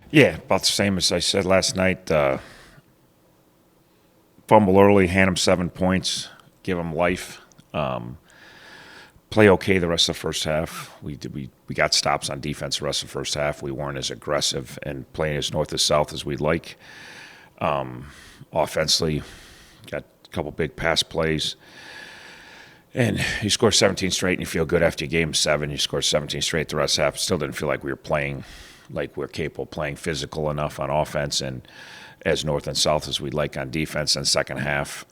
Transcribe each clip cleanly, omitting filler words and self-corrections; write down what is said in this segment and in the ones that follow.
Yeah, about the same as I said last night. Fumble early, hand them 7 points, give them life. Play okay the rest of the first half. We got stops on defense the rest of the first half. We weren't as aggressive and playing as north to south as we'd like. Offensively, got a couple big pass plays. And you score 17 straight and you feel good after you gave them 7. You score 17 straight the rest of the half. Still didn't feel like we were playing like we're capable of playing physical enough on offense and as north and south as we'd like on defense. And second half,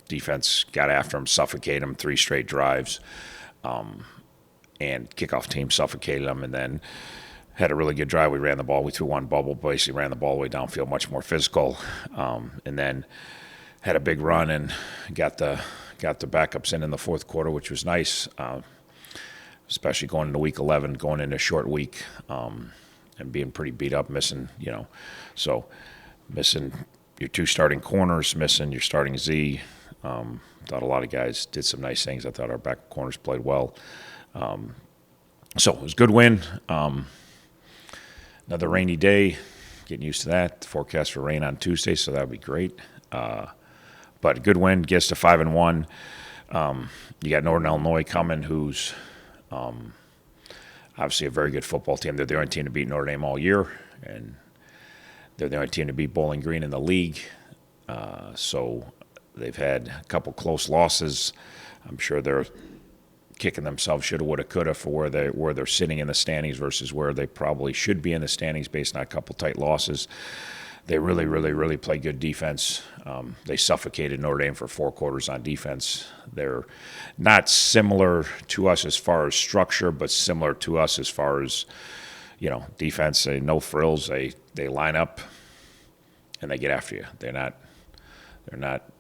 defense got after them, suffocated them 3 straight drives. And kickoff team suffocated them. And then had a really good drive. We ran the ball. We threw one bubble, basically ran the ball all the way downfield, much more physical. And then had a big run and got the backups in the fourth quarter, which was nice, especially going into week 11, going into a short week, and being pretty beat up, missing your 2 starting corners, missing your starting Z. Thought a lot of guys did some nice things. I thought our back corners played well. So it was a good win. Another rainy day, getting used to that. The forecast for rain on Tuesday, so that would be great. But a good win, gets to 5-1. You got Northern Illinois coming, who's obviously a very good football team. They're the only team to beat Notre Dame all year, and they're the only team to beat Bowling Green in the league. So they've had a couple close losses. I'm sure they're kicking themselves shoulda, woulda, coulda for where they're sitting in the standings versus where they probably should be in the standings based on a couple tight losses. They really, really, really play good defense. They suffocated Notre Dame for 4 quarters on defense. They're not similar to us as far as structure, but similar to us as far as, defense. No frills. They line up and they get after you. They're not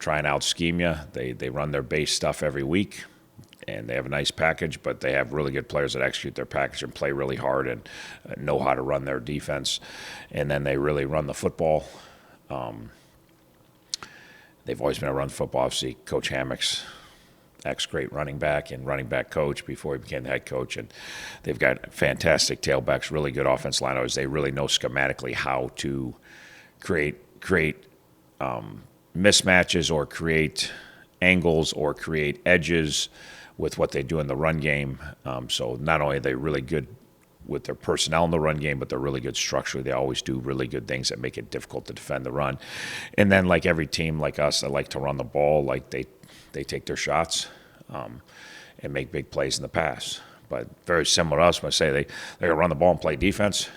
trying out scheme you. They run their base stuff every week. And they have a nice package, but they have really good players that execute their package and play really hard and know how to run their defense. And then they really run the football. They've always been a run football. Obviously, Coach Hammock's ex-great running back and running back coach before he became the head coach. And they've got fantastic tailbacks, really good offense lineouts. They really know schematically how to create mismatches or create angles or create edges with what they do in the run game. So not only are they really good with their personnel in the run game, but they're really good structurally. They always do really good things that make it difficult to defend the run. And then like every team like us that like to run the ball, like they take their shots and make big plays in the pass. But very similar to us, when I say they're going to run the ball and play defense,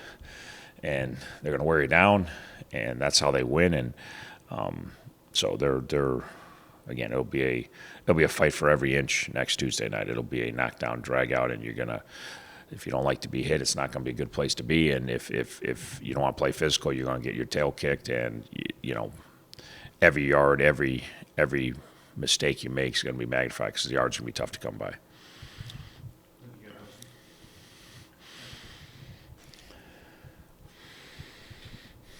and they're going to wear you down, and that's how they win. And so they're again, it'll be a fight for every inch next Tuesday night. It'll be a knockdown, drag out, and you're gonna. If you don't like to be hit, it's not going to be a good place to be. And if you don't want to play physical, you're going to get your tail kicked. And every yard, every mistake you make is going to be magnified because the yards are going to be tough to come by.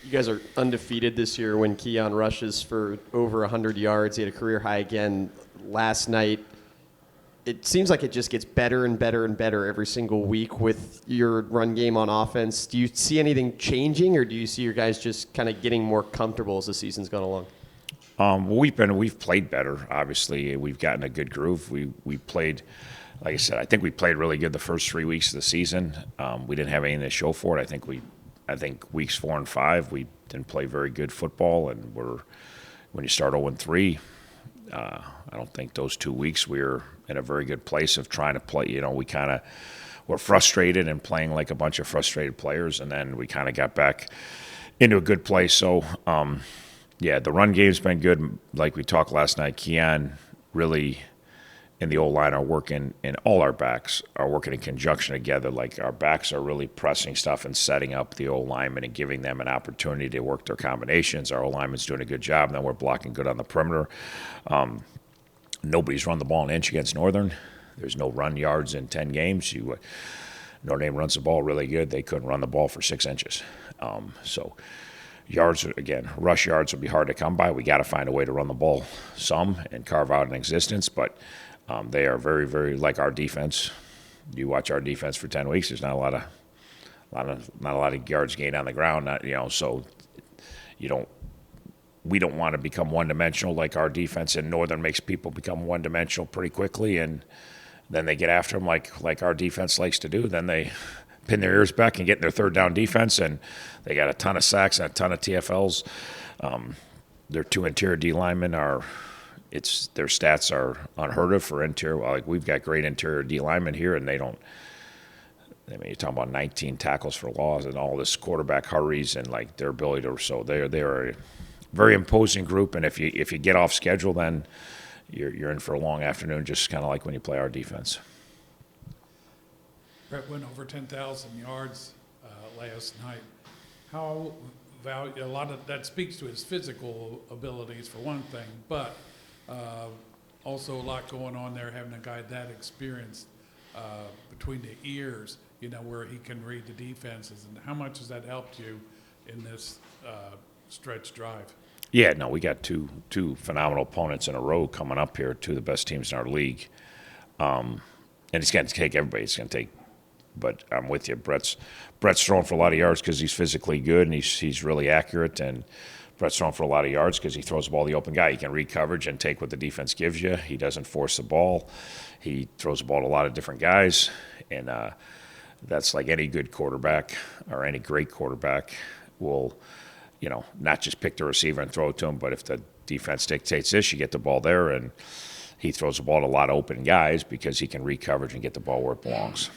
You guys are undefeated this year when Keon rushes for over 100 yards. He had a career high again last night. It seems like it just gets better and better and better every single week with your run game on offense. Do you see anything changing, or do you see your guys just kind of getting more comfortable as the season's gone along? We've played better. Obviously, we've gotten a good groove. We played, like I said, I think we played really good the first 3 weeks of the season. We didn't have anything to show for it. I think weeks 4 and 5 we didn't play very good football, and when you start 0-3, I don't think those 2 weeks we were in a very good place of trying to play. We kind of were frustrated and playing like a bunch of frustrated players, and then we kind of got back into a good place. So, the run game's been good. Like we talked last night, Keon really and the O-line are working, and all our backs are working in conjunction together. Like our backs are really pressing stuff and setting up the O-lineman and giving them an opportunity to work their combinations. Our O-lineman's doing a good job, and then we're blocking good on the perimeter. Nobody's run the ball an inch against Northern. There's no run yards in 10 games. Notre Dame runs the ball really good. They couldn't run the ball for 6 inches. So yards, again, rush yards will be hard to come by. We got to find a way to run the ball some and carve out an existence, but they are very, very like our defense. You watch our defense for 10 weeks, there's not a not a lot of yards gained on the ground. So we don't want to become one-dimensional like our defense in Northern makes people become one-dimensional pretty quickly, and then they get after them like our defense likes to do. Then they pin their ears back and get in their third down defense, and they got a ton of sacks and a ton of TFLs. Their 2 interior D linemen their stats are unheard of for interior. Like, we've got great interior D linemen here, and they don't. I mean, you're talking about 19 tackles for loss and all this quarterback hurries and like their ability to. So they're a very imposing group, and if you get off schedule, then you're in for a long afternoon, just kind of like when you play our defense. Brett went over 10,000 yards last night. A lot of that speaks to his physical abilities for one thing, but also a lot going on there, having a guy that experienced between the ears, where he can read the defenses. And how much has that helped you in this stretch drive? Yeah, no, we got two phenomenal opponents in a row coming up here, 2 of the best teams in our league. And it's going to take everybody. It's going to take, but I'm with you. Brett's throwing for a lot of yards because he's physically good and he's really accurate. And Brett's throwing for a lot of yards because he throws the ball to the open guy. He can read coverage and take what the defense gives you. He doesn't force the ball. He throws the ball to a lot of different guys. And that's like any good quarterback or any great quarterback will – not just pick the receiver and throw it to him, but if the defense dictates this, you get the ball there, and he throws the ball to a lot of open guys because he can read coverage and get the ball where it belongs.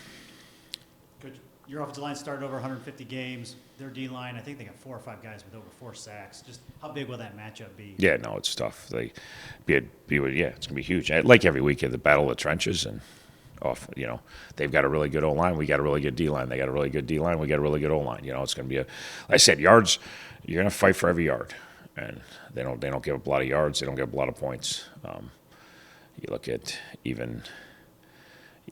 Coach, your offensive line started over 150 games. Their D-line, I think they got 4 or 5 guys with over 4 sacks. Just how big will that matchup be? Yeah, no, it's tough. It's going to be huge. Like every week at the Battle of the Trenches, and they've got a really good O-line. We got a really good D-line. They got a really good D-line. We got a really good O-line. It's going to be like I said, yards. You're going to fight for every yard, and they don't give up a lot of yards. They don't give up a lot of points. You look at even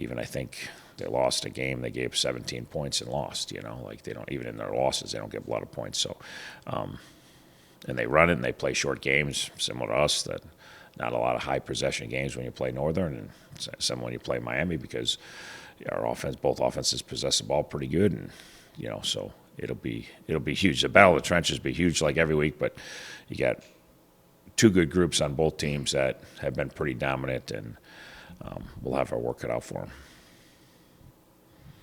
I think they lost a game. They gave 17 points and lost. Like they don't, even in their losses, they don't give a lot of points. So, and they run it and they play short games, similar to us. That not a lot of high possession games when you play Northern, and some when you play Miami, because both offenses possess the ball pretty good, and so. It'll be huge. The Battle of the Trenches will be huge like every week, but you got 2 good groups on both teams that have been pretty dominant, and we'll have our work cut out for them.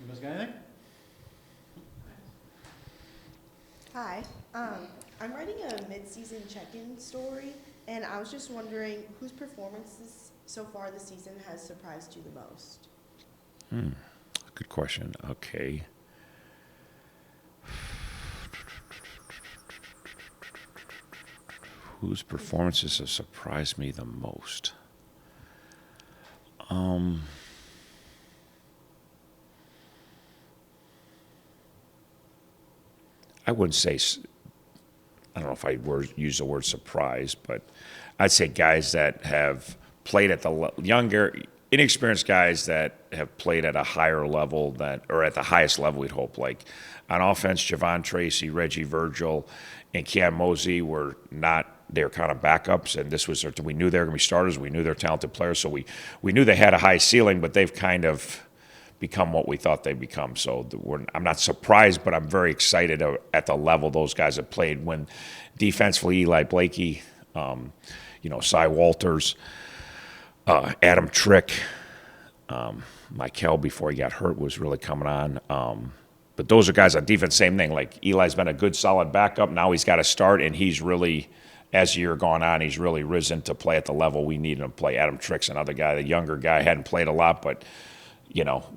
You guys got anything? Hi, I'm writing a mid-season check-in story, and I was just wondering whose performances so far this season has surprised you the most? Good question. Okay. Whose performances have surprised me the most? I wouldn't say, I don't know if I use the word surprise, but I'd say guys that have played at the younger, inexperienced guys that have played at a higher level or at the highest level we'd hope. Like on offense, Javon Tracy, Reggie Virgil, and Keon Mosey were not. They're kind of backups, and we knew they were going to be starters. We knew they're talented players, so we knew they had a high ceiling, but they've kind of become what we thought they'd become. So I'm not surprised, but I'm very excited at the level those guys have played. When defensively, Eli Blakey, Cy Walters, Adam Trick, Michael before he got hurt was really coming on. But those are guys on defense, same thing. Like Eli's been a good, solid backup. Now he's got to start, and he's really, as the year gone on, he's really risen to play at the level we need him to play. Adam Trick's another guy, the younger guy, hadn't played a lot, but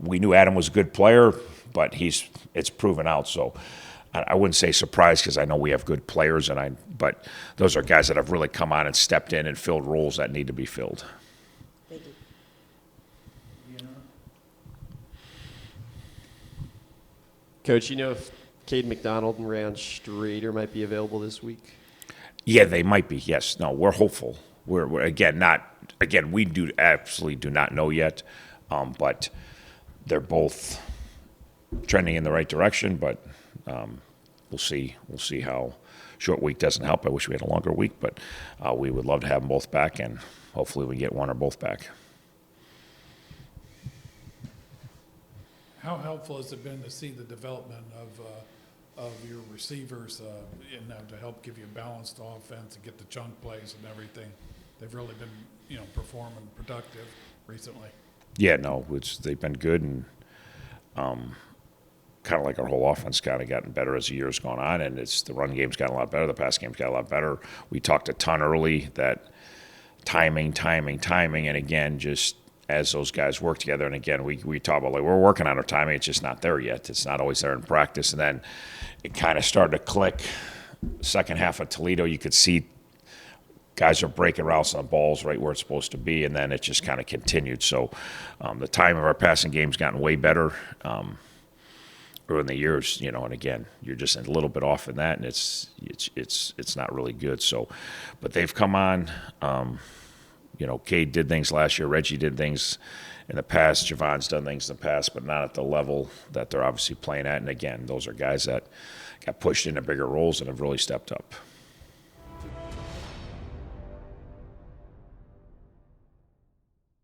we knew Adam was a good player, but it's proven out. So I wouldn't say surprised because I know we have good players, but those are guys that have really come on and stepped in and filled roles that need to be filled. Thank you. Coach, if Cade McDonald and Rayon Strader might be available this week? Yeah, they might be. Yes. No, we're hopeful. We're we absolutely do not know yet, but they're both trending in the right direction. But we'll see. We'll see how short week doesn't help. I wish we had a longer week, but we would love to have them both back, and hopefully we get one or both back. How helpful has it been to see the development of your receivers to help give you a balanced offense and get the chunk plays and everything? They've really been, performing productive recently. Yeah, no, they've been good, and kind of like our whole offense kind of gotten better as the years gone on, and the run game's gotten a lot better, the pass game's got a lot better. We talked a ton early that timing, and again, just as those guys work together, and again, we talk about, like, we're working on our timing, it's just not there yet. It's not always there in practice, and then it kind of started to click. Second half of Toledo, you could see guys are breaking routes on balls right where it's supposed to be, and then it just kind of continued. So the time of our passing game's gotten way better over the years, and again, you're just a little bit off in that, and it's not really good. So, but they've come on. Cade did things last year. Reggie did things in the past. Javon's done things in the past, but not at the level that they're obviously playing at. And again, those are guys that got pushed into bigger roles and have really stepped up.